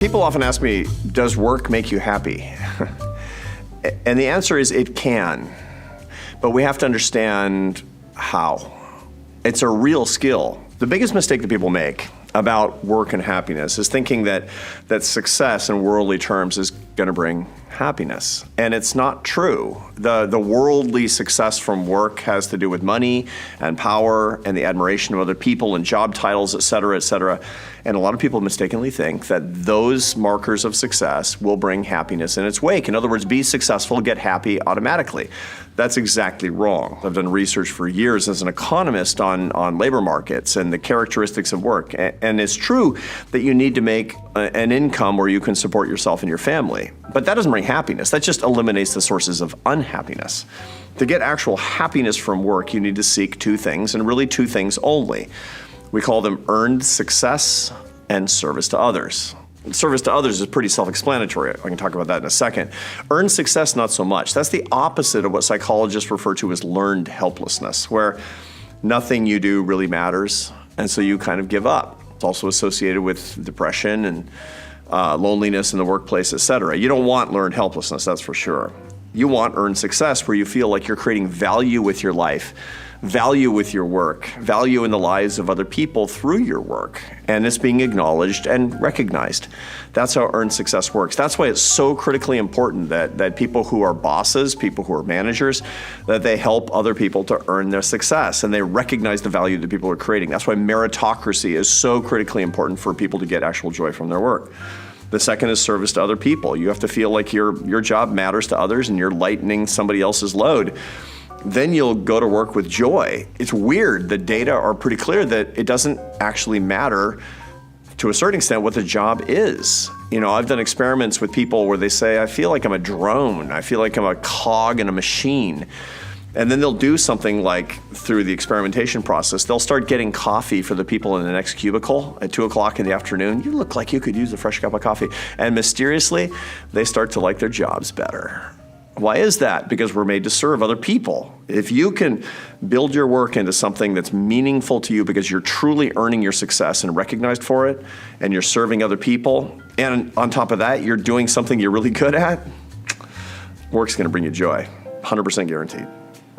People often ask me, does work make you happy? And the answer is it can, but we have to understand how. It's a real skill. The biggest mistake that people make about work and happiness is thinking that success in worldly terms is going to bring happiness. And it's not true. The worldly success from work has to do with money and power and the admiration of other people and job titles, et cetera, et cetera. And a lot of people mistakenly think that those markers of success will bring happiness in its wake. In other words, be successful, get happy automatically. That's exactly wrong. I've done research for years as an economist on labor markets and the characteristics of work. And it's true that you need to make an income where you can support yourself and your family. But that doesn't bring happiness. That just eliminates the sources of unhappiness. To get actual happiness from work, you need to seek two things, and really two things only. We call them earned success and service to others. Service to others is pretty self-explanatory. I can talk about that in a second. Earned success, not so much. That's the opposite of what psychologists refer to as learned helplessness, where nothing you do really matters, and so you kind of give up. It's also associated with depression and loneliness in the workplace, et cetera. You don't want learned helplessness, that's for sure. You want earned success, where you feel like you're creating value with your life, value with your work, value in the lives of other people through your work, and it's being acknowledged and recognized. That's how earned success works. That's why it's so critically important that people who are bosses, people who are managers, that they help other people to earn their success and they recognize the value that people are creating. That's why meritocracy is so critically important for people to get actual joy from their work. The second is service to other people. You have to feel like your job matters to others and you're lightening somebody else's load. Then you'll go to work with joy. It's weird. The data are pretty clear that it doesn't actually matter to a certain extent what the job is. You know, I've done experiments with people where they say, I feel like I'm a drone. I feel like I'm a cog in a machine. And then they'll do something like, through the experimentation process, they'll start getting coffee for the people in the next cubicle at 2 o'clock in the afternoon. You look like you could use a fresh cup of coffee. And mysteriously, they start to like their jobs better. Why is that? Because we're made to serve other people. If you can build your work into something that's meaningful to you because you're truly earning your success and recognized for it, and you're serving other people, and on top of that, you're doing something you're really good at, work's gonna bring you joy, 100% guaranteed.